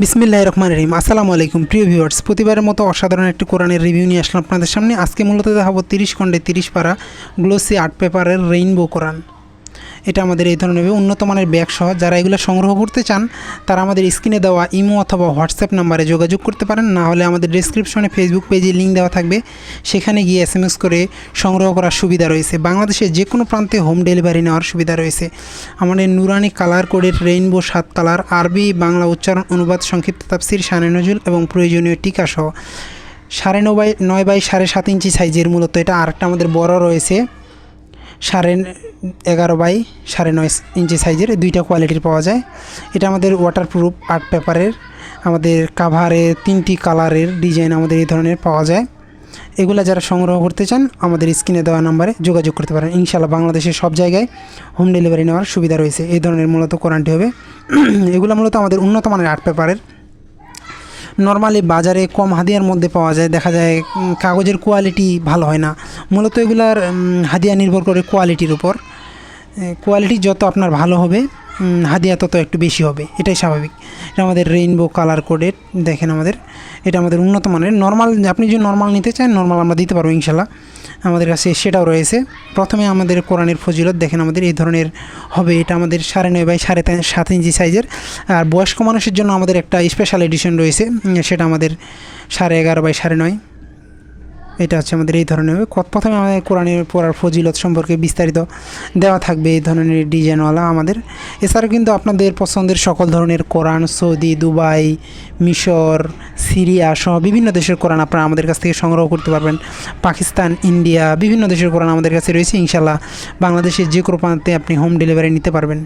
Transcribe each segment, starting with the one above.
বিসমিল্লাহির রহমানির রহিম। আসসালামু আলাইকুম প্রিয় ভিউয়ার্স, প্রতিবারের মতো অসাধারণ একটি কোরআনের রিভিউ নিয়ে আসলাম আপনাদের সামনে। আজকে মূলত দেখাবো 30 খণ্ডে 30 পারা গ্লোসি আর্ট পেপারের রেইনবো কোরআন। এটা আমাদের এই ধরনের উন্নত মানের ব্যাগ সহ। যারা এগুলো সংগ্রহ করতে চান তারা আমাদের স্ক্রিনে দেওয়া ইমো অথবা হোয়াটসঅ্যাপ নাম্বারে যোগাযোগ করতে পারেন, না হলে আমাদের ডেসক্রিপশনে ফেসবুক পেজে লিঙ্ক দেওয়া থাকবে, সেখানে গিয়ে SMS করে সংগ্রহ করার সুবিধা রয়েছে। বাংলাদেশের যে কোনো প্রান্তে হোম ডেলিভারি নেওয়ার সুবিধা রয়েছে। আমাদের নুরানি কালার কোডের রেইনবো 7 কালার, আরবি বাংলা উচ্চারণ অনুবাদ, সংক্ষিপ্ত তাফসির, শানে নজুল এবং প্রয়োজনীয় টিকা সহ 9.5 বাই 7.5 ইঞ্চি সাইজের। মূলত এটা আরেকটা আমাদের বড় রয়েছে 11.5 বাই 9.5 ইঞ্চি সাইজের। দুইটা কোয়ালিটির পাওয়া যায়। এটা আমাদের ওয়াটারপ্রুফ আর্ট পেপারের। আমাদের কাভারে 3টি কালারের ডিজাইন আমাদের এই ধরনের পাওয়া যায়। এগুলা যারা সংগ্রহ করতে চান আমাদের স্ক্রিনে দেওয়া নাম্বারে যোগাযোগ করতে পারেন। ইনশাআল্লাহ বাংলাদেশের সব জায়গায় হোম ডেলিভারি নেওয়ার সুবিধা রয়েছে। এই ধরনের মূলত কোরআনটি হবে। এগুলো মূলত আমাদের উন্নত মানের আর্ট পেপারের। নর্মালি বাজারে কম হাদিয়ার মধ্যে পাওয়া যায়, দেখা যায় কাগজের কোয়ালিটি ভালো হয় না। মূলত এগুলার হাদিয়া নির্ভর করে কোয়ালিটির উপর। কোয়ালিটি যত আপনার ভালো হবে হাদিয়া তত একটু বেশি হবে, এটাই স্বাভাবিক। এটা আমাদের রেইনবো কালার কোডের। দেখেন এটা আমাদের উন্নত মানের। নর্মাল আপনি যদি নর্মাল নিতে চান নর্মাল আমরা দিতে পারবো ইনশাল্লাহ, আমাদের কাছে সেটাও রয়েছে। প্রথমে আমাদের কোরআনের ফজিলত দেখেন আমাদের এই ধরনের হবে। এটা আমাদের 9.5 বাই 7.5 ইঞ্চি সাইজের। আর বয়স্ক মানুষের জন্য আমাদের একটা স্পেশাল এডিশন রয়েছে, সেটা আমাদের 11.5 বাই 9.5। এটা হচ্ছে আমাদের এই ধরনের হবে। প্রথমে আমাদের কোরআনের পড়ার ফজিলত সম্পর্কে বিস্তারিত দেওয়া থাকবে এই ধরনের ডিজাইনওয়ালা আমাদের। এছাড়াও কিন্তু আপনাদের পছন্দের সকল ধরনের কোরআন, সৌদি, দুবাই, মিশর, সিরিয়া সহ বিভিন্ন দেশের কোরআন আপনারা আমাদের কাছ থেকে সংগ্রহ করতে পারবেন। পাকিস্তান, ইন্ডিয়া, বিভিন্ন দেশের কোরআন আমাদের কাছে রয়েছে। ইনশাল্লাহ বাংলাদেশের যে কোনো প্রান্তে আপনি হোম ডেলিভারি নিতে পারবেন।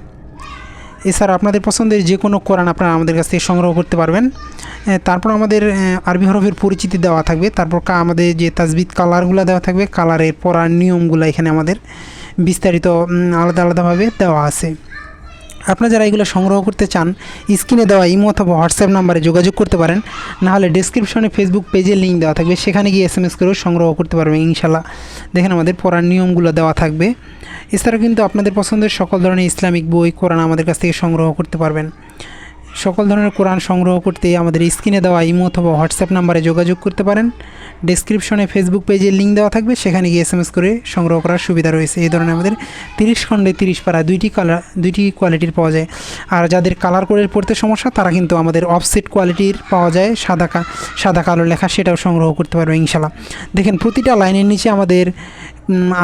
এছাড়া আপনাদের পছন্দের যে কোনো কোরআন আপনারা আমাদের কাছ থেকে সংগ্রহ করতে পারবেন। তারপর আমাদের আরবি হরফের পরিচিতি দেওয়া থাকবে। তারপর আমাদের যে তাজবিদ কালারগুলো দেওয়া থাকবে, কালারের পড়ার নিয়মগুলো এখানে আমাদের বিস্তারিত আলাদা আলাদাভাবে দেওয়া আছে। আপনারা যারা এগুলো সংগ্রহ করতে চান স্ক্রিনে দেওয়া ইমো অথবা হোয়াটসঅ্যাপ নাম্বারে যোগাযোগ করতে পারেন, না হলে ডেসক্রিপশনে ফেসবুক পেজের লিঙ্ক দেওয়া থাকবে, সেখানে গিয়ে SMS করেও সংগ্রহ করতে পারবেন ইনশাল্লাহ। দেখেন আমাদের পড়ার নিয়মগুলো দেওয়া থাকবে। এছাড়া কিন্তু আপনাদের পছন্দের সকল ধরনের ইসলামিক বই, কোরআন আমাদের কাছ থেকে সংগ্রহ করতে পারবেন। সকল ধরনের কোরআন সংগ্রহ করতে আমাদের স্ক্রিনে দেওয়া ইমো অথবা হোয়াটসঅ্যাপ নাম্বারে যোগাযোগ করতে পারেন। ডেসক্রিপশনে ফেসবুক পেজের লিঙ্ক দেওয়া থাকবে, সেখানে গিয়ে SMS করে সংগ্রহ করার সুবিধা রয়েছে। এই ধরনের আমাদের 30 খণ্ডে 30 পারা দুইটি কোয়ালিটির পাওয়া যায়। আর যাদের কালার কোডের পড়তে সমস্যা তারা কিন্তু আমাদের অফসেট কোয়ালিটির পাওয়া যায়, সাদা কালো লেখা, সেটাও সংগ্রহ করতে পারবে ইনশাল্লাহ। দেখেন প্রতিটা লাইনের নিচে আমাদের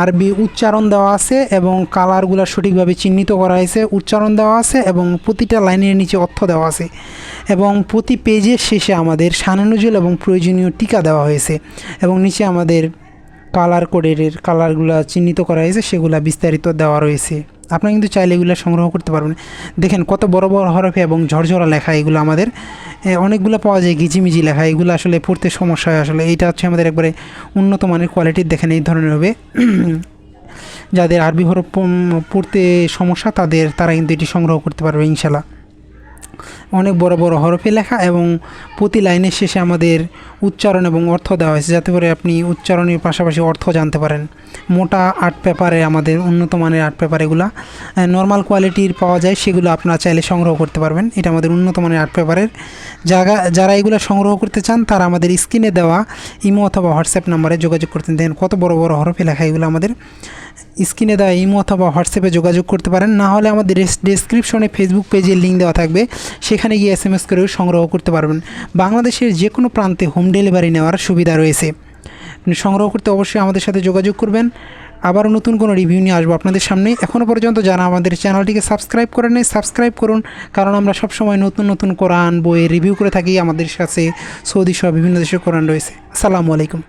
আরবি উচ্চারণ দেওয়া আছে এবং কালারগুলো সঠিকভাবে চিহ্নিত করা হয়েছে, উচ্চারণ দেওয়া আছে এবং প্রতিটা লাইনের নিচে অর্থ দেওয়া আছে। এবং প্রতি পেজের শেষে আমাদের শানে নজুল এবং প্রয়োজনীয় টিকা দেওয়া হয়েছে এবং নিচে আমাদের কালার কোডের কালারগুলো চিহ্নিত করা হয়েছে, সেগুলো বিস্তারিত দেওয়া রয়েছে। আপনারা কিন্তু চাইলে এগুলো সংগ্রহ করতে পারবেন। দেখেন কত বড় বড় হরফে এবং ঝরঝরা লেখা। এগুলো আমাদের অনেকগুলো পাওয়া যায় ঘিচিমিচি লেখা, এগুলো আসলে পড়তে সমস্যা হয়। আসলে এইটা হচ্ছে আমাদের একবারে উন্নত মানের কোয়ালিটির। দেখেন এই ধরনের হবে। যাদের আরবি হরফ পড়তে সমস্যা তারা কিন্তু এটি সংগ্রহ করতে পারবে ইনশাল্লাহ। অনেক বড় বড় হরফে লেখা এবং প্রতি লাইনের শেষে আমাদের উচ্চারণ এবং অর্থ দেওয়া হয়েছে, যাতে করে আপনি উচ্চারণের পাশাপাশি অর্থ জানতে পারেন। মোটা আর্ট পেপারে আমাদের উন্নত মানের আর্ট পেপার, এগুলো নর্মাল কোয়ালিটির পাওয়া যায়, সেগুলো আপনারা চাইলে সংগ্রহ করতে পারবেন। এটা আমাদের উন্নত মানের আর্ট পেপারের। যারা এগুলো সংগ্রহ করতে চান তারা আমাদের স্ক্রিনে দেওয়া ইমো অথবা হোয়াটসঅ্যাপ নাম্বারে যোগাযোগ করতে দেন। কত বড় বড় হরফে লেখা, এগুলো আমাদের স্ক্রিনে দেওয়া ইমো অথবা হোয়াটসঅ্যাপে যোগাযোগ করতে পারেন, না হলে আমাদের ডেসক্রিপশনে ফেসবুক পেজের লিঙ্ক দেওয়া থাকবে, সেখানে গিয়ে SMS করেও সংগ্রহ করতে পারবেন। বাংলাদেশের যে কোনো প্রান্তে হোম ডেলিভারি নেওয়ার সুবিধা রয়েছে। আপনি সংগ্রহ করতে অবশ্যই আমাদের সাথে যোগাযোগ করবেন। আবারও নতুন কোনো রিভিউ নিয়ে আসবো আপনাদের সামনে। এখনও পর্যন্ত যারা আমাদের চ্যানেলটিকে সাবস্ক্রাইব করেন নাই সাবস্ক্রাইব করুন, কারণ আমরা সবসময় নতুন নতুন কোরআন বইয়ের রিভিউ করে থাকি। আমাদের কাছে সৌদি সহ বিভিন্ন দেশের কোরআন রয়েছে। আসসালামু আলাইকুম।